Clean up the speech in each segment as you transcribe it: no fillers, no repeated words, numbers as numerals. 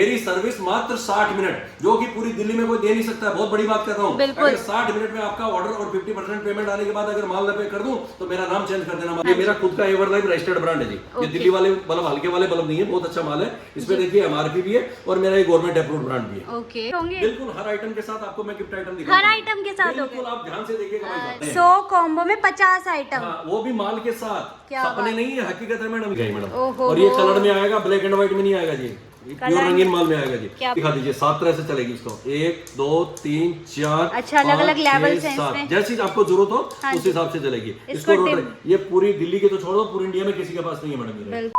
मेरी सर्विस मात्र 60 मिनट, जो कि पूरी दिल्ली में कोई दे नहीं सकता है। बहुत बड़ी बात कर रहा हूँ। अगर 60 मिनट में आपका ऑर्डर और 50% पेमेंट आने के बाद अगर माल न पे कर दूं तो मेरा नाम चेंज कर देना। ये मेरा खुद का एवरलाइफ रजिस्टर्ड ब्रांड है जी। ये दिल्ली वाले बल्ब, हल्के वाले बल्ब नहीं है, बहुत अच्छा माल है। इसमें देखिए MRP भी है और मेरा ये गवर्नमेंट अप्रूव्ड ब्रांड भी है। ओके, बिल्कुल हर आइटम के साथ आपको मैं गिफ्ट आइटम दिखाऊंगा। हर आइटम के साथ बिल्कुल, आप ध्यान से देखिएगा। 100 कॉम्बो में 50 आइटम, वो भी माल के साथ। सपने नहीं है, हकीकत है मैडम। मैडम, ओहो, और ये कलर में आएगा, ब्लैक एंड व्हाइट में नहीं आएगा जी, प्योर रंगीन माल में आएगा जी। दिखा दीजिए, 7 तरह से चलेगी इसको। 1 2 3 4 अच्छा, अलग अलग लेवल्स हैं इसमें। जैसी आपको जरूरत हो उस हिसाब से चलेगी। इसको रोटरी, ये पूरी दिल्ली के तो छोड़ दो, पूरी इंडिया में किसी के पास नहीं है मैडम।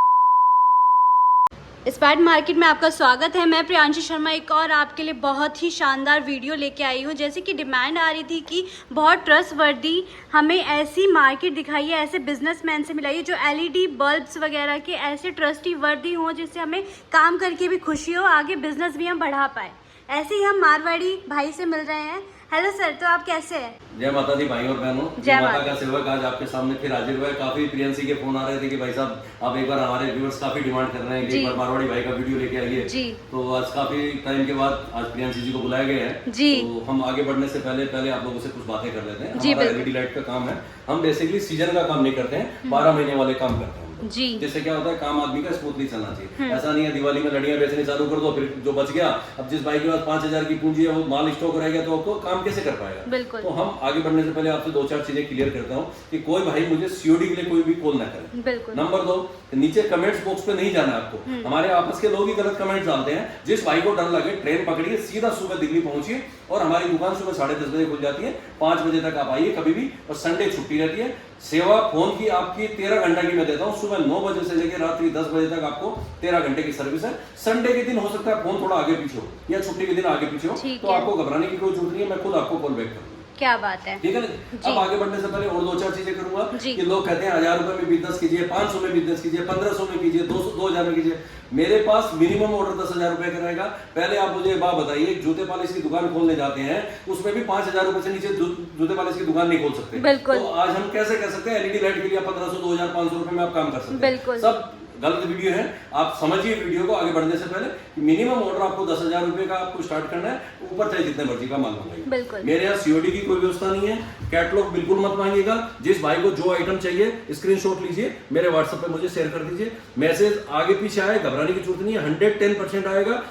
स्पार्ट मार्केट में आपका स्वागत है। मैं प्रियांशी शर्मा एक और आपके लिए बहुत ही शानदार वीडियो लेके आई हूँ। जैसे कि डिमांड आ रही थी कि बहुत ट्रस्टवर्दी हमें ऐसी मार्केट दिखाइए, ऐसे बिजनेसमैन से मिलाइए जो LED बल्ब्स वगैरह के ऐसे ट्रस्टी वर्दी हों, जिससे हमें काम करके भी खुशी हो, आगे बिजनेस भी हम बढ़ा पाए। ऐसे ही हम मारवाड़ी भाई से मिल रहे हैं। हेलो सर, तो आप कैसे हैं? जय माता दी भाई और बहनों। जय माता का सेवक आज आपके सामने फिर हाजिर हुआ है। काफी प्रियंसी के फोन आ रहे थे कि भाई साहब आप एक बार, हमारे व्यूअर्स काफी डिमांड कर रहे हैं कि एक बार मारवाड़ी भाई का वीडियो लेके आइए। तो आज काफी टाइम के बाद आज प्रियंसी जी को बुलाया गया है। तो हम आगे बढ़ने से पहले आप लोगों से कुछ बातें कर लेते हैं। हमारा LED लाइट का काम है। हम बेसिकली सीजन का काम नहीं करते हैं, 12 महीने वाले काम करते हैं जी। जिससे क्या होता है, काम आदमी का स्मूथली चलना चाहिए। ऐसा नहीं है दिवाली में लड़ियां बेचने चालू कर दो, फिर जो बच गया, अब जिस भाई के पास 5000 की पूंजी है वो माल स्टॉक रहेगा तो आपको काम कैसे कर पाएगा। तो हम आगे बढ़ने से पहले आपसे 2-4 चीजें क्लियर करता हूँ कि कोई भाई मुझे COD के लिए कोई भी कॉल ना करे। नंबर 2, नीचे कमेंट्स बॉक्स पे नहीं जाना आपको। हमारे आपस के लोग ही गलत कमेंट्स डालते हैं। जिस भाई को डर लगे, ट्रेन पकड़िए, सीधा सुबह दिल्ली पहुंचिए और हमारी दुकान सुबह 10:30 बजे खुल जाती है। 5 बजे तक आप आइए कभी भी, और संडे छुट्टी रहती है। सेवा फोन की आपकी 13 घंटा की मैं देता हूँ। सुबह 9 बजे से लेकर रात्रि 10 बजे तक आपको 13 घंटे की सर्विस है। संडे के दिन हो सकता है फोन थोड़ा आगे पीछे हो या छुट्टी के दिन आगे पीछे हो, तो आपको घबराने की कोई जरूरत नहीं है। मैं खुद आपको कॉल बैक करूंगा। क्या बात है, ठीक है ना। अब आगे बढ़ने से पहले और 2-4 चीजें करूंगा कि लोग कहते हैं 1000 रुपए में बिजनेस कीजिए, 500 में बिजनेस कीजिए, 1500 में कीजिए, 2000 में कीजिए। मेरे पास मिनिमम ऑर्डर 10,000 रुपए का रहेगा। पहले आप मुझे बात बताइए, जूते पॉलिश की दुकान खोलने जाते हैं, उसमें भी 5000 रुपए से नीचे जूते पॉलिश की दुकान नहीं खोल सकते। तो आज हम कैसे कह सकते हैं LED लाइट के लिए 1500, 2000, 500 रुपए में आप काम कर सकते हैं। सब गलत वीडियो है। आप समझिए वीडियो को आगे बढ़ने से पहले। मिनिमम ऑर्डर आपको 10,000 रुपए का आपको स्टार्ट करना है, ऊपर चाहे जितने मर्जी का माल मंगाइए। मेरे यहाँ COD की कोई व्यवस्था नहीं है। कैटलॉग बिल्कुल मत मांगिएगा। जिस भाई को जो आइटम चाहिए स्क्रीनशॉट लीजिए, मेरे व्हाट्सएप पे मुझे शेयर कर दीजिए। मैसेज आगे पीछे आए, घबराने की जरूरत नहीं है। 110% आएगा।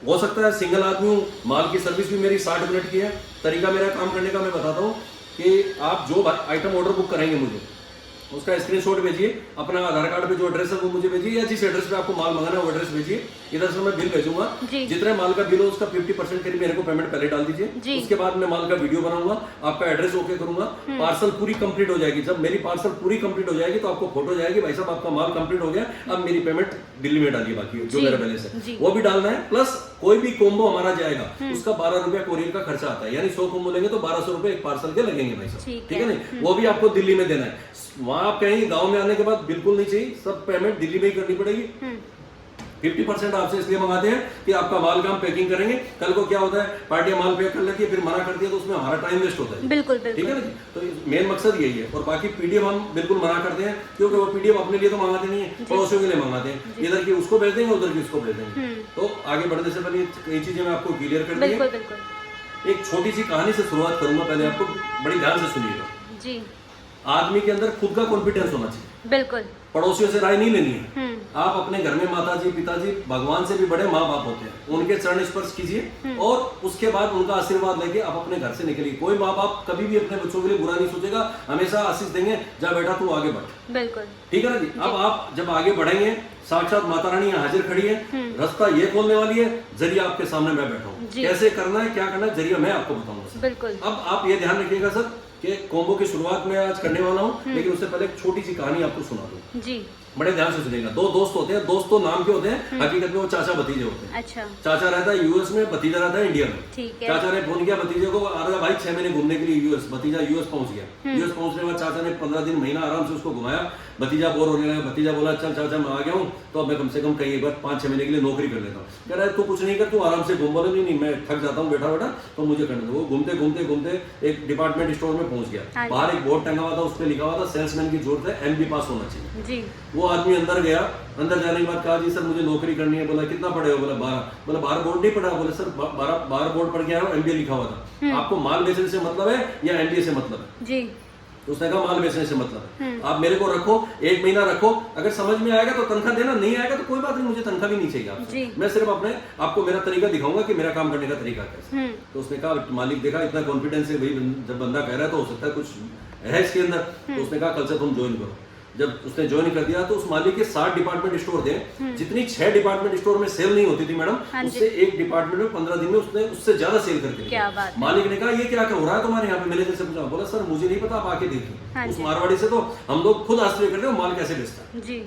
हो सकता है सिंगल आदमी हूँ, माल की सर्विस भी मेरी 60 मिनट की है। तरीका मेरा काम करने का मैं बताता हूँ कि आप जो आइटम ऑर्डर बुक कराएंगे मुझे, उसका स्क्रीनशॉट भेजिए, अपना आधार कार्ड पे जो एड्रेस है वो मुझे भेजिए, या जिस एड्रेस पे आपको माल मंगाना है वो एड्रेस भेजिए। इधर से मैं बिल भेजूंगा। जितने माल का बिल हो उसका 50% करीब मेरे को पेमेंट पहले डाल दीजिए। उसके बाद मैं माल का वीडियो बनाऊंगा, आपका एड्रेस ओके करूंगा। पार्सल पूरी कंप्लीट हो जाएगी। जब मेरी पार्सल पूरी कंप्लीट हो जाएगी तो आपको फोटो जाएगी, भाई साहब आपका माल कंप्लीट हो गया, अब मेरी पेमेंट दिल्ली में डालिए। बाकी जो मेरा बैलेंस है वो भी डालना है। प्लस कोई भी कोम्बो हमारा जाएगा उसका 12 रुपया कोरियर का खर्चा आता है, यानी 100 कोम्बो लेंगे तो 1200 रुपए एक पार्सल के लगेंगे भाई साहब। ठीक है ना। वो भी आपको दिल्ली में देना है। वहां आप कहेंगे गांव में आने के बाद बिल्कुल नहीं चाहिए, सब पेमेंट दिल्ली में ही करनी पड़ेगी। 50% आपसे इसलिए मंगाते हैं कि आपका माल का हम पैकिंग करेंगे। कल को क्या होता है, पार्टियां माल पैक कर लेती है, फिर मना करती है, तो उसमें हमारा टाइम वेस्ट होता है। बिल्कुल। ठीक है ना जी। तो मेन मकसद यही है। और बाकी PDF हम बिल्कुल मना करते हैं, क्योंकि वो PDF अपने लिए तो मंगाते नहीं है, पड़ोसियों के लिए मंगाते हैं। इधर की उसको भेज देंगे, उधर की उसको भेज देंगे। तो आगे बढ़ने से पहले ये चीजें मैं आपको क्लियर कर दूंगी। एक छोटी सी कहानी से शुरुआत करूंगा, पहले आपको बड़ी ध्यान से सुनिएगा। आदमी के अंदर खुद का कॉन्फिडेंस होना चाहिए। बिल्कुल। पड़ोसियों से राय नहीं लेनी है। आप अपने घर में माताजी, पिताजी भगवान से भी बड़े माँ बाप होते हैं, उनके चरण स्पर्श कीजिए और उसके बाद उनका आशीर्वाद लेके आप अपने घर से निकलिए। कोई माँ बाप कभी भी अपने बच्चों के लिए बुरा नहीं सोचेगा, हमेशा आशीष देंगे, जा बेटा तू आगे बढ़। बिल्कुल। ठीक है ना जी। अब आप जब आगे बढ़ेंगे, साक्षात माता रानी हाजिर खड़ी है, रास्ता ये खोलने वाली है, जरिया आपके सामने मैं बैठा हूँ। कैसे करना है, क्या करना है, जरिया मैं आपको बताऊंगा। बिल्कुल। अब आप ये ध्यान रखिएगा सर कि कॉम्बो की शुरुआत मैं आज करने वाला हूँ, लेकिन उससे पहले एक छोटी सी कहानी आपको सुना दूं जी। बड़े ध्यान से सुनेगा। 2 दोस्त होते हैं। दोस्त तो नाम के होते हैं, हकीकत में वो चाचा भतीजे होते हैं। अच्छा। चाचा रहता है US में, भतीजा रहता है इंडिया में। ठीक है। चाचा ने फोन किया भतीजे को, आ रहा भाई 6 महीने घूमने के लिए US। भतीजा US पहुंच गया। US पहुंचने के बाद चाचा ने 15 दिन महीना आराम से उसको घुमाया। भतीजा बोर होने लगा। भतीजा बोला चल चाचा मैं आ गया हूँ, तो अब मैं कम से कम कहीं एक बार 5-6 महीने के लिए नौकरी कर लेता हूँ। कह रहा है तू कुछ नहीं कर, तू आराम से घूम। बोले नहीं मैं थक जाता हूँ बैठा बैठा, तो मुझे करने दो। वो घूमते घूमते घूमते एक डिपार्टमेंट स्टोर में पहुंच गया। बाहर एक बोर्ड टंगा हुआ था, उस पर लिखा हुआ था सेल्समैन की जरूरत है, MB पास होना चाहिए जी। वो वो आदमी अंदर गया, अंदर जाने के बाद कहा जी सर मुझे नौकरी करनी है। बोला कितना पढ़े हो? बोला 12। बोला 12 बोर्ड नहीं पढ़ा? बोले सर 12 बोर्ड पढ़ के आया हूँ, MBA लिखा हुआ था। आपको माल बेचने से मतलब है या MBA से मतलब है? जी। तो उसने कहा माल बेचने से मतलब है। आप मेरे को रखो, 1 महीना रखो, अगर समझ में आएगा तो तनख्वाह देना, नहीं आएगा तो कोई बात नहीं, मुझे तनख्वाह भी नहीं चाहिए आपसे। मैं सिर्फ आपको मेरा तरीका दिखाऊंगा कि मेरा काम करने का तरीका कैसे। तो उसने कहा, मालिक देखा इतना कॉन्फिडेंस है भाई, जब बंदा कह रहा है तो हो सकता है कुछ है इसके अंदर। तो उसने कहा कल से तुम ज्वाइन करो। जब उसने ज्वाइन कर दिया तो उस मालिक के 7 डिपार्टमेंट स्टोर थे। जितनी 6 डिपार्टमेंट स्टोर में सेल नहीं होती थी मैडम, उससे एक डिपार्टमेंट में 15 दिन में उसने उससे ज्यादा सेल करके क्या बात। मालिक ने कहा ये क्या हो रहा है तुम्हारे यहाँ पे? मैनेजर से पूछा, बोला सर मुझे नहीं पता, आप आके देखिए। उस मारवाड़ी से तो हम लोग खुद आश्चर्य करते हैं माल कैसे बेचता है जी।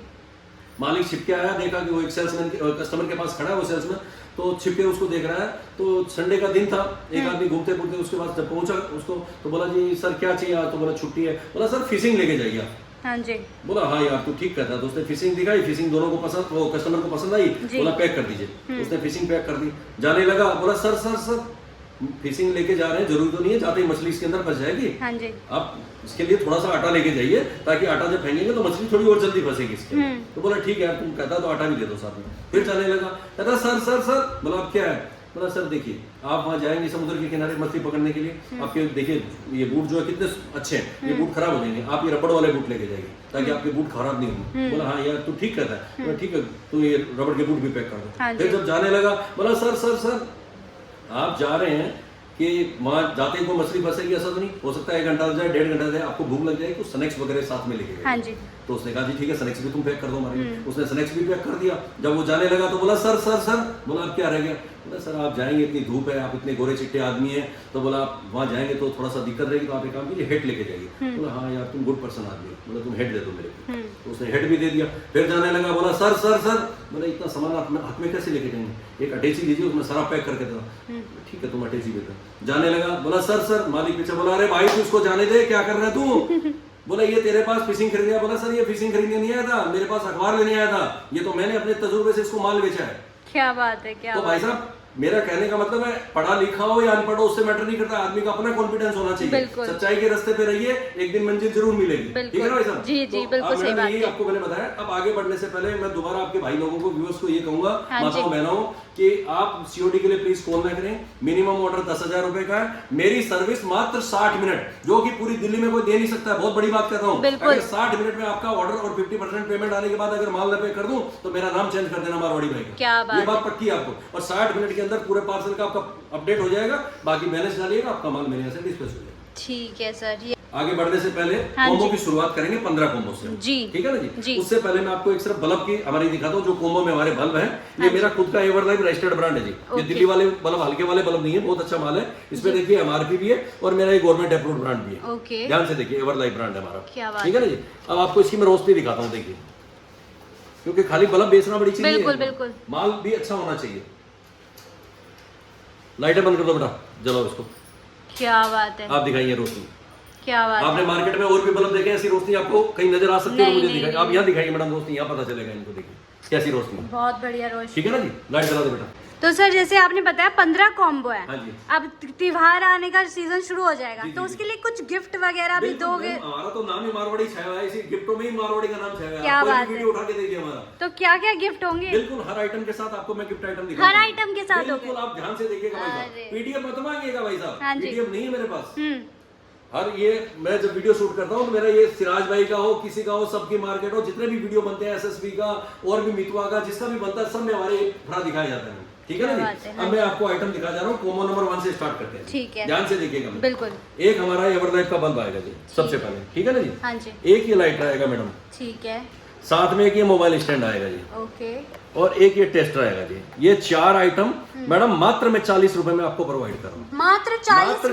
मालिक छिप के आया, देखा कि वो एक सेल्समैन कस्टमर के पास खड़ा है, वो सेल्समैन तो छिप के उसको देख रहा है। तो संडे का दिन था, एक आदमी घूमते घूमते उसके पास जब पहुंचा उसको तो बोला जी सर क्या चाहिए? तो बोला छुट्टी है। बोला सर फिशिंग लेके जाइए आप। हाँ जी। बोला हाँ यार तू ठीक कहता है। तो उसने फिशिंग दिखाई, फिशिंग दोनों को पसंद, वो कस्टमर को पसंद आई। बोला पैक कर दीजिए। तो उसने फिशिंग पैक कर दी, जाने लगा। बोला सर सर सर फिशिंग लेके जा रहे हैं, जरूरी तो नहीं है जाते ही मछली इसके अंदर फंस जाएगी। हाँ जी। आप इसके लिए थोड़ा सा आटा लेके जाइए, ताकि आटा जब फेंकेंगे तो मछली थोड़ी और जल्दी फंसेगी इसके अंदर। तो बोला ठीक है यार तुम कहता तो आटा भी दे दो साथ में। फिर जाने लगा, कहता सर सर सर। बोला अब क्या है? बोला सर देखिए आप वहाँ जाएंगे समुद्र के किनारे मछली पकड़ने के लिए, आपके देखिए ये बूट जो है कितने अच्छे हैं, ये बूट खराब हो जाएंगे, आप ये रबड़ वाले बूट लेके जाइए ताकि आपके बूट खराब नहीं होंगे। बोला हाँ यार तू ठीक कहता है। बोला ठीक है तू ये रबड़ के बूट भी पैक कर दो। फिर जब जाने लगा बोला सर सर सर आप जा रहे हैं कि वहाँ जाते ही कोई मछली फंसेगी ऐसा तो नहीं हो सकता, 1 घंटा जाए 1.5 घंटा जाए, आपको भूख लग जाए, कुछ स्नैक्स वगैरह साथ में लेके गए। तो उसने कहा जी ठीक है स्नैक्स भी तुम पैक कर दो हमारे। उसने स्नैक्स भी पैक कर दिया। जब वो जाने लगा तो बोला सर सर सर। बोला अब क्या रह गया? बोला सर आप जाएंगे, इतनी धूप है, आप इतने गोरे चिट्टे आदमी हैं, तो बोला आप वहाँ जाएंगे तो थोड़ा सा दिक्कत रहेगी, तो आप एक काम कीजिए हेड लेके जाइए। बोला हाँ यार तुम गुड पर्सन आदमी हो। बोला तुम हेड दे दो मेरे को। तो उसने हेड भी दे दिया। फिर जाने लगा, बोला सर सर सर। बोला इतना सामान हाथ में कैसे लेके जाएंगे? एक अटैची लीजिए, उसमें सारा पैक करके दो। ठीक है तुम अटैची दे दो। जाने लगा, बोला सर सर। मालिक पीछे बोला अरे भाई तू इसको जाने दे, क्या कर रहा है तू? बोला ये तेरे पास फिशिंग खरीद गया। बोला सर ये फिशिंग खरीदने नहीं आया था, मेरे पास अखबार लेने आया था, ये तो मैंने अपने तजुर्बे से इसको माल बेचा है। क्या बात है, क्या तो भाई साहब मेरा कहने का मतलब है पढ़ा लिखा हो या अनपढ़ हो उससे मैटर नहीं करता, आदमी का अपना कॉन्फिडेंस होना चाहिए। सच्चाई के रास्ते पे रहिए, एक दिन मंजिल जरूर मिलेगी। ठीक है भाई साहब? जी जी तो बिल्कुल सही बात है। आपको मैंने बताया। अब आगे बढ़ने से पहले मैं दोबारा आपके भाई लोगों को व्यूअर्स को ये कहूंगा, माताओं बहनों, कि आप सीओडी के लिए प्लीज कॉल ना करें। मिनिमम ऑर्डर 10,000 रुपए का है। मेरी सर्विस मात्र 60 मिनट, जो कि पूरी दिल्ली में कोई दे नहीं सकता। बहुत बड़ी बात कहता हूँ। अगर 60 मिनट में आपका ऑर्डर और 50% पेमेंट आने के बाद अगर माल न पे कर दूं तो मेरा नाम चेंज कर देना मारवाड़ी भाई का। ये बात पक्की है आपको। और 60 मिनट के अंदर पूरे पार्सल का आपका अपडेट हो जाएगा, बाकी बैलेंस डालिएगा, आपका माल मेरे यहाँ से डिस्पैच हो जाएगा। ठीक है सर। आगे बढ़ने से पहले कोम्बो की शुरुआत करेंगे 15 कोम्बो से। जी ठीक है ना जी। उससे पहले मैं आपको एक सिर्फ बल्ब की हमारी दिखाता हूँ, जो कोम्बो में हमारे बल्ब है। ये मेरा खुद का एवरलाइफ रजिस्टर्ड ब्रांड है जी। ये दिल्ली वाले बल्ब, हल्के वाले बल्ब नहीं है, बहुत अच्छा माल है। इसमें देखिए MRP भी है और मेरा ये गवर्नमेंट अप्रूव्ड ब्रांड भी है। ध्यान से देखिए, एवरलाइफ ब्रांड है हमारा। ठीक है ना जी। अब आपको इसकी मैं रोशनी दिखाता हूँ, देखिए, क्योंकि खाली बल्ब बेचना बड़ी चीज नहीं है, बिल्कुल माल भी अच्छा होना चाहिए। लाइटें बंद कर दो बेटा, जलाओ इसको। क्या बात है। आप दिखाइए रोशनी। क्या बात आपने मार्केट में और भी बल्ब देखे ऐसी रोशनी आपको कहीं नजर आ सकती है? मुझे दिखाइए, आप यहाँ दिखाइए मैडम रोशनी, यहाँ पता चलेगा इनको। देखिए कैसी रोशनी, बहुत बढ़िया रोशनी। ठीक है ना जी, लाइट जला दो बेटा। तो सर जैसे आपने बताया 15 कॉम्बो है। हाँ जी। अब त्योहार आने का सीजन शुरू हो जाएगा, तो उसके लिए कुछ गिफ्ट वगैरह भी दोगे? हमारा तो नाम ही मारवाड़ी छाया हुआ है, इसी गिफ्टों में ही मारवाड़ी का नाम छाया हुआ है। क्या बात है, वीडियो उठा के देखिए हमारा। तो क्या क्या गिफ्ट होंगे? बिल्कुल हर आइटम के साथ आपको मैं गिफ्ट आइटम दिखाऊंगा। हर आइटम के साथ? बिल्कुल, आप ध्यान से देखिएगा भाई साहब। पीडीएफ मत मांगिएगा भाई साहब, पीडीएफ नहीं है मेरे पास। हर ये मैं जब वीडियो शूट करता हूँ तो मेरा ये सिराज भाई का हो, किसी का हो, सबकी मार्केट हो, जितने भी वीडियो बनते हैं SSB का और भी मितवा का, जिसका भी बनता है, सब में हमारे थोड़ा दिखाया जाता है। ठीक है ना जी। अब मैं आपको आइटम दिखा जा रहा हूँ। कोम्बो नंबर 1 से स्टार्ट करते हैं। ठीक है, ध्यान से देखिएगा। बिल्कुल। एक हमारा एवरलाइफ का बल्ब आएगा जी सबसे पहले। ठीक है ना जी। हाँ जी। एक ये लाइट आएगा मैडम। ठीक है। साथ में एक ये मोबाइल स्टैंड आएगा जी। ओके। और एक ये टेस्टर आएगा जी। ये 4 आइटम मैडम मात्र मैं 40 रुपए में आपको प्रोवाइड कर रहा हूँ। मात्र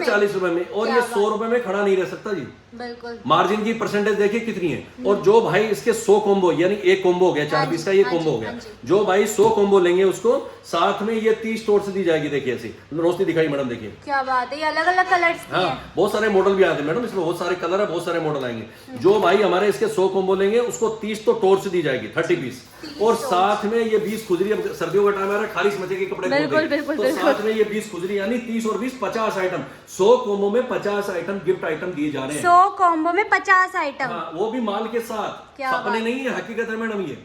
40 रुपए में। और ये 100 रुपए में खड़ा नहीं रह सकता जी। बिल्कुल। मार्जिन की परसेंटेज देखिए कितनी है। और जो भाई इसके 100 कोम्बो, यानी एक कोम्बो हो गया 4 पीस का, ये कोम्बो हो गया, जो भाई 100 कोम्बो लेंगे उसको साथ में ये 30 टोर्च दी जाएगी। देखिए ऐसी रोशनी दिखाई मैडम, देखिए क्या बात है, ये अलग अलग कलर्स की है। बहुत सारे मॉडल भी आते हैं मैडम, इसमें बहुत सारे कलर है, बहुत सारे मॉडल आएंगे। जो भाई हमारे इसके 100 कोम्बो लेंगे उसको 30 तो टोर्च दी जाएगी, 30 पीस। और साथ में ये 20 खुजली, अब सर्दियों का टाइम आ रहा है, खारिश मचे के कपड़े बिल्कुल, बिल्कुल, तो बिल्कुल। साथ में ये 20 खुजली यानी 30 और 20 50 आइटम, 100 कॉम्बो में 50 आइटम गिफ्ट आइटम दिए जा रहे हैं। 100 कॉम्बो में 50 आइटम। हाँ, वो भी माल के साथ, क्या सपने बात। नहीं है, हकीकत है मैडम। ये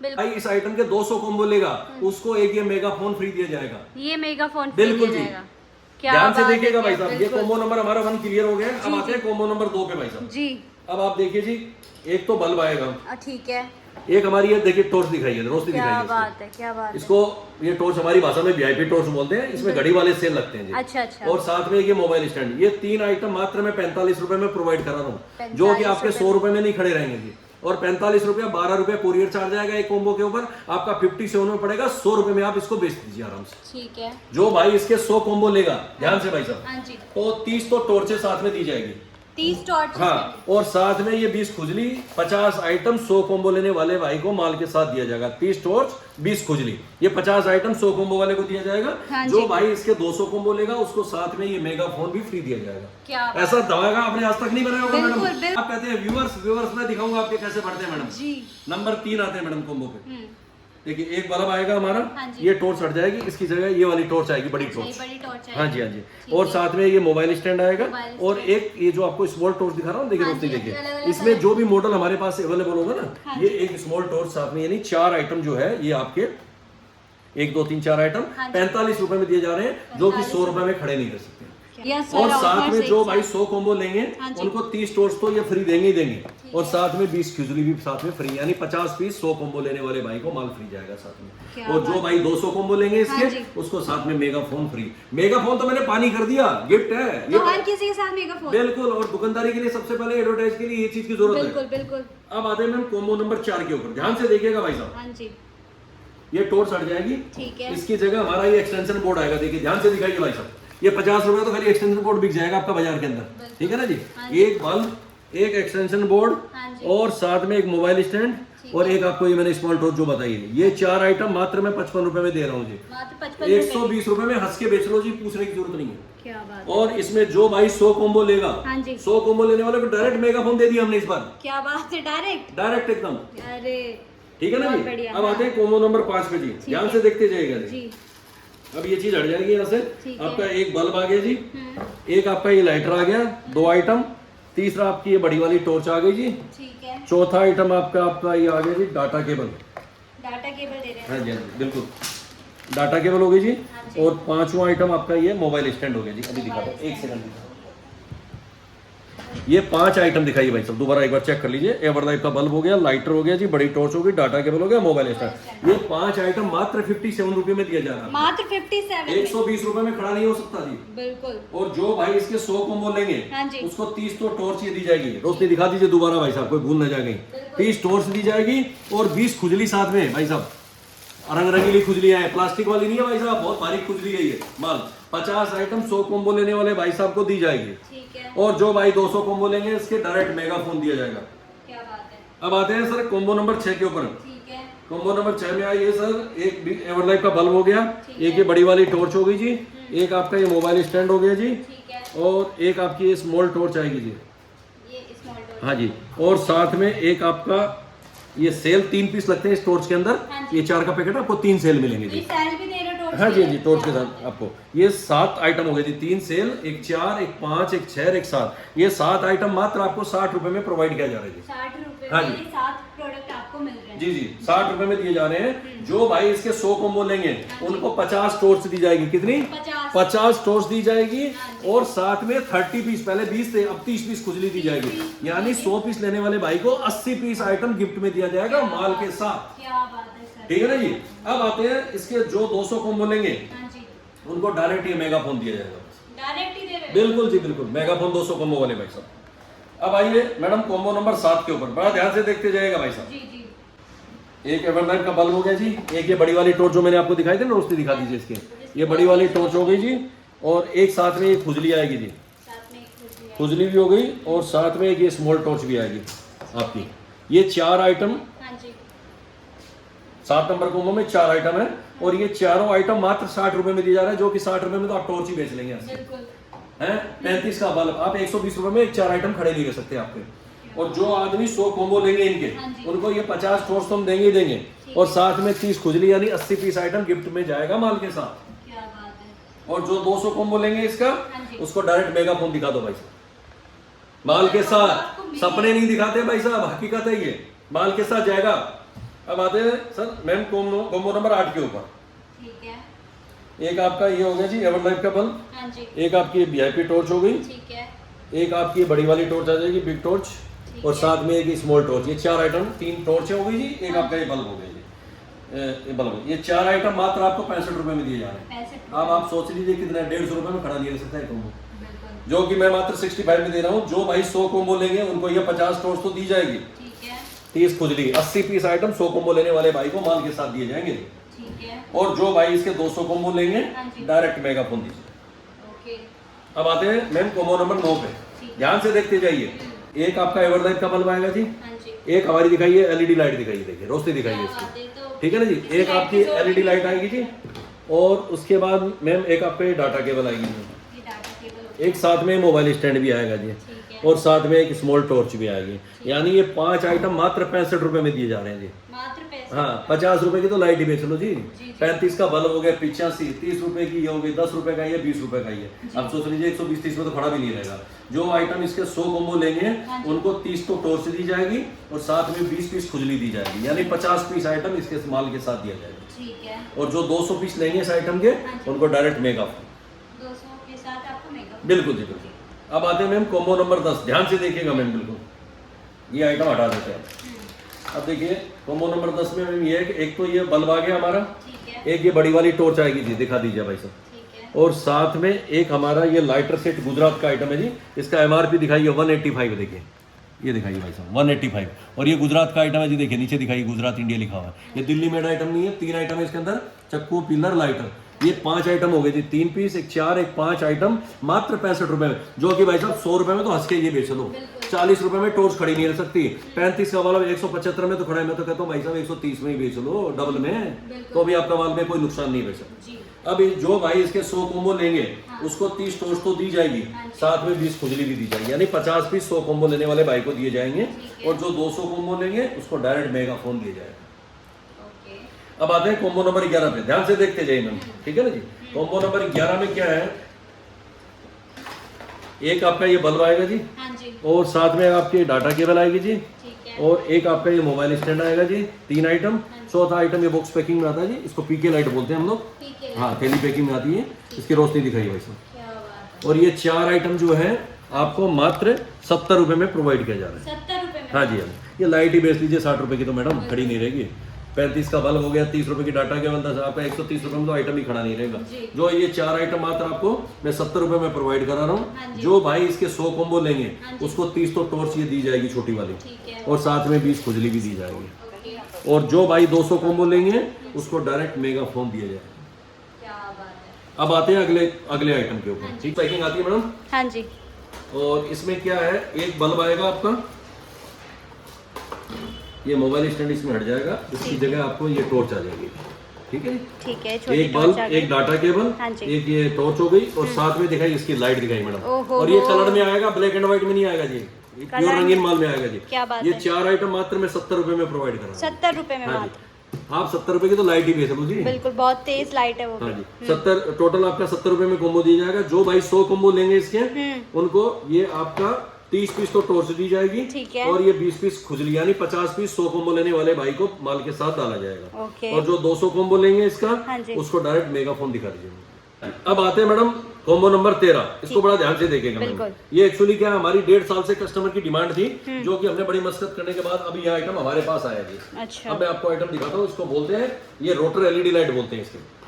बिल्कुल। भाई इस आइटम के 200 कॉम्बो लेगा, उसको एक ये मेगा फोन फ्री दिया जाएगा। ये मेगा फोन फ्री बिल्कुल दिया जी। जाएगा। क्या ध्यान से बात है, देखिएगा भाई साहब, ये बिल्कुल। कॉम्बो नंबर हमारा 1 क्लियर हो गया है। अब जी, आते हैं कॉम्बो नंबर 2 पे भाई साहब। जी अब आप देखिए जी, एक तो बल्ब आएगा, ठीक है। एक हमारी ये देखिए टॉर्च दिखाई है, रोशनी क्या दिखाई है बात है, क्या बात है। इसको। ये टॉर्च हमारी भाषा में वीआईपी टॉर्च बोलते हैं, इसमें घड़ी वाले सेल लगते हैं जी। अच्छा अच्छा। और साथ में ये मोबाइल स्टैंड, ये 3 आइटम मात्र मैं 45 रुपए में प्रोवाइड करा रहा हूँ, जो कि 45 आपके 100 रुपए में नहीं खड़े रहेंगे जी। और 45 रुपया, 12 रुपया कोरियर चार्ज आएगा एक कॉम्बो के ऊपर, आपका 57 में पड़ेगा। 100 रुपए में आप इसको बेच दीजिए आराम से। ठीक है। जो भाई इसके 100 कॉम्बो लेगा, ध्यान से भाई साहब, हाँ जी। तो 30 तो टॉर्चें साथ में दी जाएगी, 30 टॉर्च। हाँ, और साथ में ये 20 खुजली, 50 आइटम 100 कॉम्बो लेने वाले भाई को माल के साथ दिया जाएगा। 30 टॉर्च, 20 खुजली, ये 50 आइटम 100 कॉम्बो वाले को दिया जाएगा। हाँ जो जी। भाई इसके 200 कॉम्बो लेगा, उसको साथ में ये मेगा फोन भी फ्री दिया जाएगा। क्या बात। ऐसा दवागा आपने आज तक नहीं बनाया होगा बिल्कुल, मैडम। बिल्कुल। आप कहते हैं व्यूअर्स मैं दिखाऊंगा आपके कैसे बढ़ते हैं मैडम। जी। नंबर 3 आते हैं मैडम कॉम्बो पे। देखिए, एक बल्ब आएगा हमारा, हाँ जी। ये टॉर्च हट जाएगी, इसकी जगह ये वाली टॉर्च आएगी, बड़ी अच्छा, ये टॉर्च। बड़ी टॉर्च है। हाँ जी, हाँ जी। ठीक और है। साथ में ये मोबाइल स्टैंड आएगा, मोबाइल और एक ये जो आपको स्मॉल टॉर्च दिखा रहा हूँ, देखिए हाँ रोशनी जी, देखिए, अलग-अलग इसमें कलर। जो भी मॉडल हमारे पास अवेलेबल होगा ना, हाँ ये एक स्मॉल टॉर्च साथ में, यानी 4 आइटम जो है ये आपके 1 2 3 4 आइटम हाँ जी। 45 रुपए में दिए जा रहे हैं, जो कि 100 रुपए में खड़े नहीं कर सकते। यस और सर, साथ ऑफर्स में एक जो भाई साथ। 100 कॉम्बो लेंगे, हाँ जी। उनको 30 टॉर्च तो ये फ्री देंगे ही देंगे, और साथ में 20 खुजली भी साथ में फ्री, यानी 50 पीस 100 कॉम्बो लेने वाले भाई को माल फ्री जाएगा साथ में। क्या और जो बात भाई 200 कॉम्बो लेंगे हाँ इसके, जी। उसको साथ में mega phone free. Mega phone तो मैंने पानी कर दिया, गिफ्ट है तो हर किसी के साथ मेगा फोन। बिल्कुल। और दुकानदारी के लिए सबसे पहले एडवर्टाइज के लिए ये चीज की जरूरत बिल्कुल है। बिल्कुल। अब आते हैं मैम कॉम्बो नंबर 4 के ऊपर, ध्यान से देखिएगा भाई साहब। हाँ जी। ये टॉर्च हट जाएगी, ठीक है। इसकी जगह हमारा ये एक्सटेंशन बोर्ड आएगा। देखिए ध्यान से दिखाइए भाई साहब, ये 50 रुपए तो खाली एक्सटेंशन बोर्ड बिक जाएगा आपका बाजार के अंदर, ठीक है ना जी। हाँ जी। एक बल्ब, एक एक्सटेंशन बोर्ड, हाँ जी। और साथ में एक मोबाइल स्टैंड, और एक आपको ये मैंने स्मॉल टॉर्च जो बताई है, ये 4 आइटम मात्र मैं 55 रुपए में दे रहा हूँ जी। मात्र 55 रुपए। 120 रुपए में हंस के बेच लो जी, पूछने की जरूरत नहीं है। क्या बात। और इसमें जो भाई 100 कॉम्बो लेगा, हाँ जी। 100 कॉम्बो लेने वाले को डायरेक्ट मेगा फोन दे दिया हमने इस बार, क्या बात है, डायरेक्ट एकदम, अरे ठीक है ना बहुत जी। बढ़िया, अब आते हैं कॉम्बो नंबर 5 पे जी, ध्यान से देखते जाइएगा जी। जी। अब ये चीज हट जाएगी यहाँ से, ठीक है। आपका एक बल्ब आ गया जी, एक आपका ये लाइटर आ गया, 2 आइटम, तीसरा आपकी ये बड़ी वाली टॉर्च आ गई जी, ठीक है। चौथा आइटम आपका ये आ गया जी डाटा केबल। डाटा केबल दे रहे हैं। हाँ जी, हाँ जी, बिल्कुल डाटा केबल हो गई जी। हाँ जी। और 5वां आइटम आपका ये मोबाइल स्टैंड हो गया जी। अभी दिखा दो, एक सेकंड दिखा। ये 5 आइटम दिखाइए भाई सब, दोबारा एक बार चेक कर लीजिए। एवरलाइफ का बल्ब हो गया, लाइटर हो गया जी, बड़ी टॉर्च हो गई, डाटा केबल हो गया, मोबाइल स्टैंड। ये 5 आइटम मात्र 57 रुपए में दिया जा रहा है। मात्र 57। 120 रुपए में खड़ा नहीं हो सकता जी। बिल्कुल। और जो भाई इसके 100 कॉम्बो लेंगे, हाँ जी। उसको 30 तो टॉर्च ये दी जाएगी। रोशनी दिखा दीजिए दोबारा भाई साहब, कोई भूल न जाए। 30 टॉर्च दी जाएगी, और 20 खुजली साथ में भाई साहब, रंग रंगीली खुजली है, प्लास्टिक वाली नहीं है भाई साहब, बहुत भारी खुजली है ये माल। 50 आइटम 100 कॉम्बो लेने वाले भाई साहब को दी जाएगी। ठीक है। और जो भाई 200 कॉम्बो लेंगे, इसके डायरेक्ट मेगा फोन दिया जाएगा। क्या बात है। अब आते हैं सर कॉम्बो नंबर 6 के ऊपर। ठीक है। कॉम्बो नंबर 6 में आइए सर, एक एवरलाइफ का बल्ब हो गया, ठीक एक ये बड़ी वाली टॉर्च हो गई जी, एक आपका ये मोबाइल स्टैंड हो गया जी, ठीक है। और एक आपकी ये स्मॉल टॉर्च आएगी जी। ये स्मॉल डोर। हाँ जी। और साथ में एक आपका ये सेल 3 पीस लगते हैं इस टॉर्च के अंदर, हाँ जी। ये 4 का पैकेट आपको 3 सेल मिलेंगे ये जी। सेल भी दे रहे हो टॉर्च। हाँ जी, हाँ जी, टॉर्च के साथ आपको ये 7 आइटम हो गए जी। 3 सेल, एक 4, एक 5, एक 6, एक 7, ये 7 आइटम मात्र आपको 60 रुपए में प्रोवाइड किया जा रहा है जी। 60 रुपए हाँ में जी। 7 प्रोडक्ट आपको मिल रहे हैं। जी जी, 60 रुपए में दिए जा रहे हैं। जो भाई इसके 100 कॉम्बो लेंगे, उनको 50 टॉर्च दी जाएगी। कितनी? 50 टॉर्च दी जाएगी, और साथ में 30 पीस, पहले 20 थे, अब 30 पीस खुजली दी जाएगी। यानी 100 पीस लेने वाले भाई को 80 पीस आइटम गिफ्ट में दिया जाएगा माल के साथ। क्या बात है सर। ठीक है ना जी। अब आते हैं इसके जो 200 कॉम्बो लेंगे, हाँ जी। उनको डायरेक्ट ये मेगा फोन दिया जाएगा। डायरेक्ट ही दे रहे हैं। बिल्कुल जी, बिल्कुल मेगा फोन 200 कॉम्बो वाले भाई साहब। अब आइए मैडम कॉम्बो नंबर 7 के ऊपर, बड़ा ध्यान से देखते जाइएगा भाई साहब। जी जी। एक एवरलाइफ का बल्ब हो गया जी, एक ये बड़ी वाली टॉर्च जो मैंने आपको दिखाई थी ना, रोशनी दिखा दीजिए इसके, ये बड़ी वाली टॉर्च हो गई जी, और एक साथ में ये खुजली आएगी जी, साथ में एक खुजली भी हो गई, और साथ में एक ये स्मॉल टॉर्च भी आएगी आपकी। ये 4 आइटम, हाँ जी। 7 नंबर कॉम्बो में 4 आइटम है, और ये चारों आइटम मात्र 60 रुपए में दिया जा रहा है, जो कि 60 रुपए में तो आप टॉर्च ही बेच लेंगे बिल्कुल। हैं। 35 का बल्ब आप 120 रुपए में 4 आइटम खड़े नहीं कर सकते आपके। और जो आदमी 100 कॉम्बो लेंगे इनके, हाँ जी। उनको ये 50 टोस्ट तो हम देंगे ही देंगे, और साथ में 30 खुजली यानी 80 पीस आइटम गिफ्ट में जाएगा माल के साथ। क्या बात है। और जो 200 कॉम्बो लेंगे इसका, हाँ जी। उसको डायरेक्ट मेगा फोन दिखा दो भाई साहब, माल के साथ। सपने नहीं दिखाते भाई साहब, हकीकत है ये, माल के साथ जाएगा। अब आते हैं सर मैम कॉम्बो नंबर 8 के ऊपर। ठीक है। एक आपका ये हो गया जी एवरलाइफ का बल्ब, हाँ जी। एक आपकी वीआईपी टॉर्च हो गई, ठीक है। एक आपकी बड़ी वाली टॉर्च आ जाएगी बिग टॉर्च, और साथ में एक स्मॉल टॉर्च। ये 4 आइटम, 3 टॉर्च हो गई जी, एक आपका ये बल्ब हो गया जी, ये बल्ब। ये 4 आइटम मात्र आपको 65 रुपए में दिए जा रहे हैं। 65 अब आप सोच लीजिए कितना, 150 रुपए में खड़ा नहीं रह सकता है कॉम्बो, बिल्कुल। जो कि मैं मात्र 65 में दे रहा हूँ। जो भाई 100 कॉम्बो लेंगे उनको ये 50 टॉर्च तो दी जाएगी, ठीक है। 30 खुजली, 80 पीस आइटम 100 कॉम्बो लेने वाले भाई को माल के साथ दिए जाएंगे। ठीक है। और जो भाई इसके 200 कॉम्बो लेंगे हाँ जी। डायरेक्ट मेगा फोन दीजिए। ओके। अब आते हैं मैम कॉम्बो नंबर 9 पे, ध्यान से देखते जाइए। एक आपका एवरलाइफ का बल्ब आएगा जी, हाँ जी। एक हमारी दिखाइए एलईडी लाइट दिखाइए, देखिए रोशनी दिखाइए क्या इसकी, बात है, तो ठीक है ना जी। इसी एक लाइट आपकी की एलईडी लाइट आएगी जी, और उसके बाद मैम एक आपका ये डाटा केबल आएगी, ये डाटा केबल। एक साथ में मोबाइल स्टैंड भी आएगा जी, ठीक है। और साथ में एक स्मॉल टॉर्च भी आएगी। यानी ये 5 आइटम मात्र 65 रुपए में दिए जा रहे हैं जी। मात्र 65। हाँ, 50 रुपए की तो लाइट ही बेच लो जी, जी। 35 का बल्ब हो गया 85, 30 रुपए की ये हो गई, 10 रुपए का ये, 20 रुपए का ये। अब सोच लीजिए 120-30 में तो खड़ा भी नहीं रहेगा। जो आइटम इसके 100 कॉम्बो लेंगे हाँ जी। उनको 30 तो टॉर्च दी जाएगी, और साथ में 20 पीस खुजली दी जाएगी, यानी 50 पीस आइटम इसके माल के साथ दिया जाएगा। ठीक है। और जो 200 पीस लेंगे इस आइटम के, हाँ जी। उनको डायरेक्ट मेगा, 200 के साथ आपको मेगा। बिल्कुल जी बिल्कुल। अब आते हैं मैम कॉम्बो नंबर 10, ध्यान से देखिएगा मैम, बिल्कुल ये आइटम हटा देते हैं। अब देखिए कॉम्बो नंबर 10 में मैम ये है कि एक तो ये बल्ब आ गया हमारा, ठीक है। एक ये बड़ी वाली टॉर्च आएगी जी, दिखा दीजिए भाई साहब, ठीक है। और साथ में एक हमारा ये लाइटर सेट गुजरात का आइटम है जी। इसका एमआरपी दिखाइए 185, देखिए ये दिखाइए भाई साहब 185, और ये गुजरात का आइटम है जी, देखिए नीचे दिखाइए गुजरात इंडिया लिखा हुआ है। ये दिल्ली मेड आइटम नहीं है, 3 आइटम है इसके अंदर, चक्कू, पिलर, लाइटर। ये 5 आइटम हो गए जी, 3 पीस, एक 4, एक 5 आइटम मात्र 65 रुपए में, जो कि भाई साहब 100 रुपए में तो हंस के ये बेच लो। 40 रुपए में टॉर्च खड़ी नहीं रह सकती, 35 का वाला 175 में तो खड़ा है। मैं तो कहता हूँ भाई साहब 130 में ही बेच लो डबल में, तो भी आपका माल में कोई नुकसान नहीं बेच सकता। जी। अब जो भाई इसके 100 कॉम्बो लेंगे उसको 30 टोस्ट तो दी जाएगी, साथ में 20 खुजली भी दी जाएगी, यानी 50 पीस 100 कॉम्बो लेने वाले भाई को दिए जाएंगे, और जो 200 कॉम्बो लेंगे उसको डायरेक्ट मेगा फोन दिया जाएगा। ओके। अब आते हैं कॉम्बो नंबर 11 पे, ध्यान से देखते जाइए मैम, ठीक है ना जी। कॉम्बो नंबर 11 में क्या है, एक आपका ये बल्ब आएगा जी, हाँ जी। और साथ में आपकी डाटा केबल आएगी जी, ठीक है। और एक आपका ये मोबाइल स्टैंड आएगा जी, 3 आइटम। चौथा आइटम ये बॉक्स पैकिंग में आता है जी, इसको पीके लाइट बोलते हैं हम लोग, ठीक है। हाँ थैली पैकिंग में आती है, इसकी रोशनी दिखाई भाई साहब। क्या बात और ये 4 आइटम जो है आपको मात्र 70 रुपए में प्रोवाइड किया जा रहा है। है। 70 रुपए में। हाँ जी, हाँ जी। ये लाइट ही बेच लीजिए 60 रुपए की, तो मैडम खड़ी नहीं रहेगी। 35 का बल्ब हो गया, 30 रुपए की डाटा केबल, 10 आपका 130 रुपए में तो आइटम ही खड़ा नहीं रहेगा। जी। जो ये 4 आइटम मात्र आपको मैं 70 रुपए में प्रोवाइड करा रहा हाँ हूँ। जी। जो भाई इसके 100 कॉम्बो लेंगे हाँ जी। उसको 30 तो टॉर्च ये दी जाएगी छोटी वाली, ठीक है। और साथ में 20 खुजली भी दी जाएगी। ओके। और जो भाई 200 कॉम्बो लेंगे उसको डायरेक्ट मेगा फोन दिया जाएगा। क्या बात है। अब आते हैं अगले आइटम के ऊपर, ठीक पैकिंग आती है मैडम। हाँ जी। और इसमें क्या है, एक बल्ब आएगा आपका, ये मोबाइल स्टैंड इसमें हट जाएगा, इसकी जगह आपको ये टॉर्च आ जाएगी, ठीक है। ठीक है। छोटी एक टॉर्च बल्ब, आ गई। एक डाटा केबल, हाँ जी। एक ये टॉर्च हो गई, और साथ में दिखाई इसकी लाइट दिखाई मैडम। ओहो। और ये कलर में आएगा, ब्लैक एंड व्हाइट में नहीं आएगा जी, प्योर रंगीन माल में आएगा जी। क्या बात ये है। 4 आइटम मात्र मैं 70 रुपए में प्रोवाइड कर रहा हूँ। 70 रुपए में हाँ मात्र। जी, आप 70 रुपए की तो लाइट ही बेच लो जी। बिल्कुल, बहुत तेज लाइट है वो हाँ भी। जी, 70 टोटल आपका 70 रुपए में कॉम्बो दिया जाएगा। जो भाई 100 कॉम्बो लेंगे इसके, उनको ये आपका 30 पीस तो टॉर्च दी जाएगी, ठीक है। और ये 20 पीस खुजली, यानी 50 पीस 100 कॉम्बो लेने वाले भाई को माल के साथ डाला जाएगा। ओके। और जो 200 कॉम्बो लेंगे इसका, हाँ जी। उसको डायरेक्ट मेगा फोन दिखा दीजिए। अब आते हैं मैडम कॉम्बो नंबर 13, इसको बड़ा ध्यान से देखेगा मैडम। बिल्कुल। ये एक्चुअली क्या है, हमारी 1.5 साल से कस्टमर की डिमांड थी, जो कि हमने बड़ी मशक्कत करने के बाद अभी यह आइटम हमारे पास आया जी। अच्छा। अब मैं आपको आइटम दिखाता हूँ, इसको बोलते हैं ये रोटर एलईडी लाइट बोलते हैं इसके।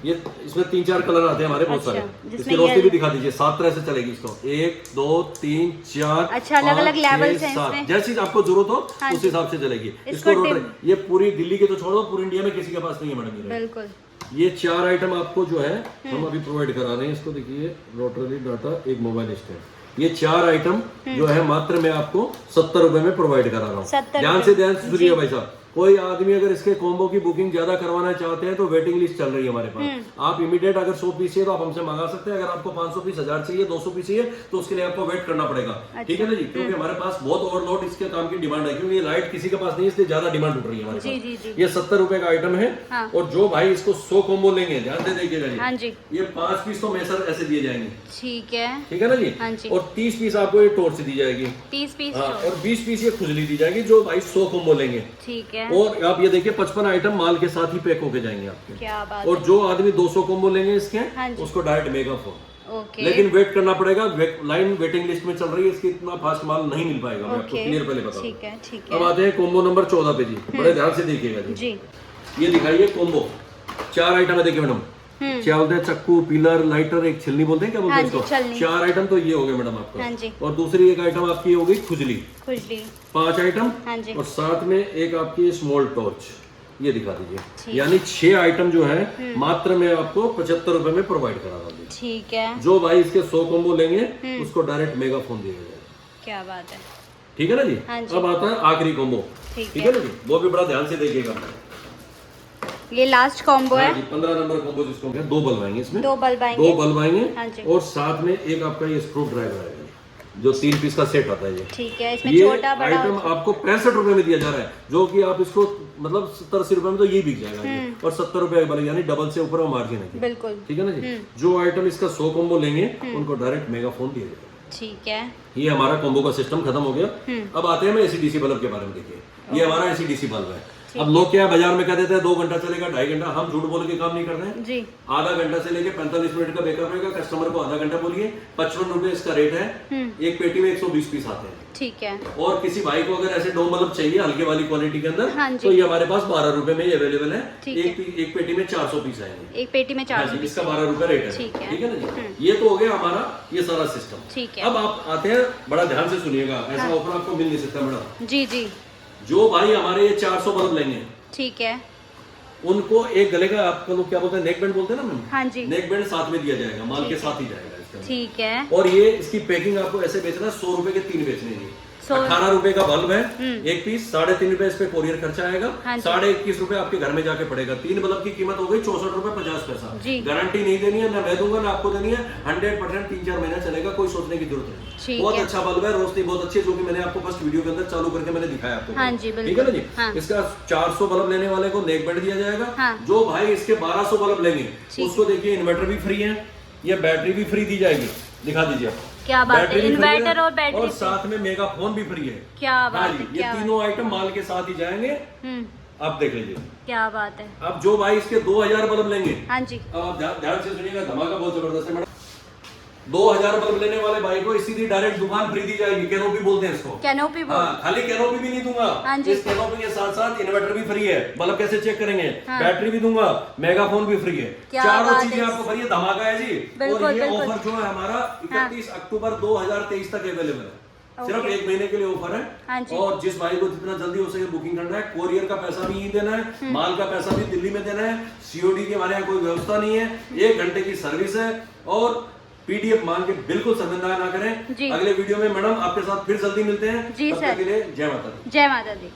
ये इसमें 3-4 कलर आते हैं हमारे बहुत अच्छा, सारे। जिसमें इसकी रोशनी ये- भी दिखा दीजिए, 7 तरह से चलेगी इसको, 1 2 3 4। अच्छा, अलग-अलग levels हैं 7, इसमें। जैसी आपको जरूरत हो हाँ उस जी। हिसाब से चलेगी। इसको इसको रोटर, dim- ये पूरी दिल्ली के तो छोड़ो, पूरी इंडिया में किसी के पास नहीं है मैडम ये। बिल्कुल। ये 4 आइटम आपको जो है हम अभी प्रोवाइड करा रहे हैं। इसको देखिए, रोटरी डाटा, एक मोबाइल स्टैंड, ये 4 आइटम जो है मात्र मैं आपको 70 रुपए में प्रोवाइड करा रहा हूँ। 70 ध्यान से सुनिए भाई साहब, कोई आदमी अगर इसके कॉम्बो की बुकिंग ज्यादा करवाना चाहते हैं तो वेटिंग लिस्ट चल रही है हमारे पास। आप इमीडिएट अगर 100 पीस चाहिए तो आप हमसे मंगा सकते हैं। अगर आपको 500 पीस, 1000 चाहिए, 200 पीस चाहिए तो उसके लिए आपको वेट करना पड़ेगा। ठीक है ना जी, क्योंकि हमारे पास बहुत ओवरलोड इसके काम की डिमांड है, क्योंकि ये लाइट किसी के पास नहीं है, इसलिए ज्यादा डिमांड उठ रही है हमारे पास। ये 70 रुपए का आइटम है। और जो भाई इसको 100 कॉम्बो लेंगे, ध्यान से देखिएगा जी, ये 5 पीस तो मैसर ऐसे दिए जाएंगे। ठीक है ना जी। और 30 पीस आपको ये टोर्च दी जाएगी, 30 पीस और 20 पीस ये खुजली दी जाएगी, जो भाई 100 कॉम्बो लेंगे। ठीक है। और आप ये देखिए 55 आइटम माल के साथ ही पैक होके जाएंगे आपके। क्या बात। और जो आदमी 200 कॉम्बो लेंगे इसके, उसको डायरेक्ट मेगा फोन। लेकिन वेट करना पड़ेगा, लाइन वेटिंग लिस्ट में चल रही है, इसकी इतना फास्ट माल नहीं मिल पाएगा। मैं आपको क्लियर पहले बता दूं। अब आते हैं कॉम्बो नंबर 14 पे जी, बड़े ध्यान से देखिएगा जी। ये दिखाइए कॉम्बो, 4 आइटम है। देखिए मैडम, क्या बोलते हैं, चक्कू, पिलर, लाइटर, एक छिलनी बोलते हैं, क्या बोलते हैं इसको। 4 आइटम तो ये हो गए मैडम आपका। और दूसरी एक आइटम आपकी हो गई खुजली, 5 आइटम। और साथ में एक आपकी स्मॉल टॉर्च, ये दिखा दीजिए। यानी 6 आइटम जो है मात्र मैं आपको 75 रुपए में प्रोवाइड करा रहा हूँ। ठीक है। जो भाई इसके 100 कॉम्बो लेंगे उसको डायरेक्ट मेगा फोन दिया जाएगा। क्या बात है। ठीक है ना जी। अब आता है आखिरी कॉम्बो। ठीक है ना जी, वो भी बड़ा ध्यान से देखिएगा। ये लास्ट कॉम्बो है 15 नंबर कॉम्बो, जिसको 2 बल्ब आएंगे इसमें, 2 बल्ब आएंगे। और साथ में एक आपका ये स्क्रू ड्राइवर आएगा, जो 3 पीस का सेट आता है ये। ठीक है। इसमें छोटा बड़ा आइटम आपको 65 रुपए में दिया जा रहा है, जो कि आप इसको मतलब 70-80 रुपए में तो ये बिक जाएगा ये। और 70 रुपए वाले, यानी डबल से ऊपर मार्जिन है। बिल्कुल। ठीक है ना जी। जो आइटम इसका 100 कॉम्बो लेंगे उनको डायरेक्ट मेगा फोन दिया जाएगा। ठीक है। ये हमारा कॉम्बो का सिस्टम खत्म हो गया। अब आते हैं एसी-डीसी बल्ब के बारे में। देखिए ये हमारा एसी-डीसी बल्ब है। अब लोग क्या बाजार में कह देते हैं 2 घंटा चलेगा, 2.5 घंटा। हम झूठ बोल के काम नहीं कर रहे हैं जी। आधा घंटा से लेके 45 मिनट का बैकअप रहेगा। कस्टमर को आधा घंटा बोलिए, 55 रुपए इसका रेट है। एक पेटी में 120 पीस आते हैं। ठीक है। और किसी भाई को अगर ऐसे 2 बल्ब चाहिए हल्के वाली क्वालिटी के अंदर, तो ये हमारे पास 12 रुपए में अवेलेबल है। एक पेटी में 400 पीस आएंगे। एक पेटी में 400 इसका 12 रुपए रेट है। ठीक है ना जी। ये तो हो गया हमारा ये सारा सिस्टम। ठीक है। अब आप आते हैं, बड़ा ध्यान से सुनिएगा, ऐसा ऑफर आपको मिल नहीं सकता मैडम। जी जी। जो भाई हमारे ये 400 बल्ब लेंगे, ठीक है, उनको एक गले का, आपको लोग क्या बोलते हैं, नेक बैंड बोलते हैं ना मैम। हाँ जी। नेक बैंड साथ में दिया जाएगा, माल के साथ ही जाएगा इसका। ठीक है। और ये इसकी पैकिंग आपको ऐसे बेचना है, 100 रुपए के 3 बेचने हैं। 18 रुपए का बल्ब है एक पीस, 3.5 रुपए इस पे कोरियर खर्चा आएगा। 21.5 रुपए आपके घर में जाके पड़ेगा। 3 बल्ब की कीमत हो गई 64 रुपए 50 पैसा। गारंटी नहीं देनी है, ना मैं दूंगा ना आपको देनी है। 100% 3-4 महीना चलेगा, कोई सोचने की जरूरत नहीं। बहुत अच्छा बल्ब है, रोशनी बहुत अच्छी है, जो कि मैंने आपको फर्स्ट वीडियो के अंदर चालू करके मैंने दिखाया आपको। ठीक है ना जी। इसका 400 बल्ब लेने वाले को नेक बैंड दिया जाएगा। जो भाई इसके 1200 बल्ब लेंगे उसको देखिए इन्वर्टर भी फ्री है, ये बैटरी भी फ्री दी जाएगी। दिखा दीजिए आप। क्या बात है, इन्वर्टर और बैटरी, और साथ में मेगा फोन भी फ्री है। क्या बात है। ये तीनों आइटम माल के साथ ही जाएंगे। आप देख लीजिए। क्या बात है। अब जो भाई इसके 2000 बल्ब लेंगे, हाँ जी, अब आप ध्यान से सुनिएगा, धमाका बहुत जबरदस्त है मैडम। 2000 बल्ब लेने वाले भाई को सीधी डायरेक्ट दुकान फ्री दी जाएगी। कैनोपी बोलते हैं इसको। कैनोपी खाली कैनोपी भी नहीं दूंगा, इस कैनोपी के साथ साथ इन्वर्टर भी फ्री है। बल्ब कैसे चेक करेंगे, बैटरी भी दूंगा, मेगाफोन भी फ्री है। चारों चीजें आपको फ्री है। धमाका है जी। और ये ऑफर जो है हमारा 31 अक्टूबर 2023 तक अवेलेबल है। सिर्फ 1 महीने के लिए ऑफर है। और जिस भाई को जितना जल्दी हो सके बुकिंग करना है, कोरियर का पैसा भी यही देना है, माल का पैसा भी दिल्ली में देना है। सीओडी की हमारे यहाँ कोई व्यवस्था नहीं है। 1 घंटे की सर्विस है। और पीडीएफ मांग के बिल्कुल शर्मिंदा ना करें। अगले वीडियो में मैडम आपके साथ फिर जल्दी मिलते हैं। जी सर। तब तक के लिए जय माता दी। जय माता दी।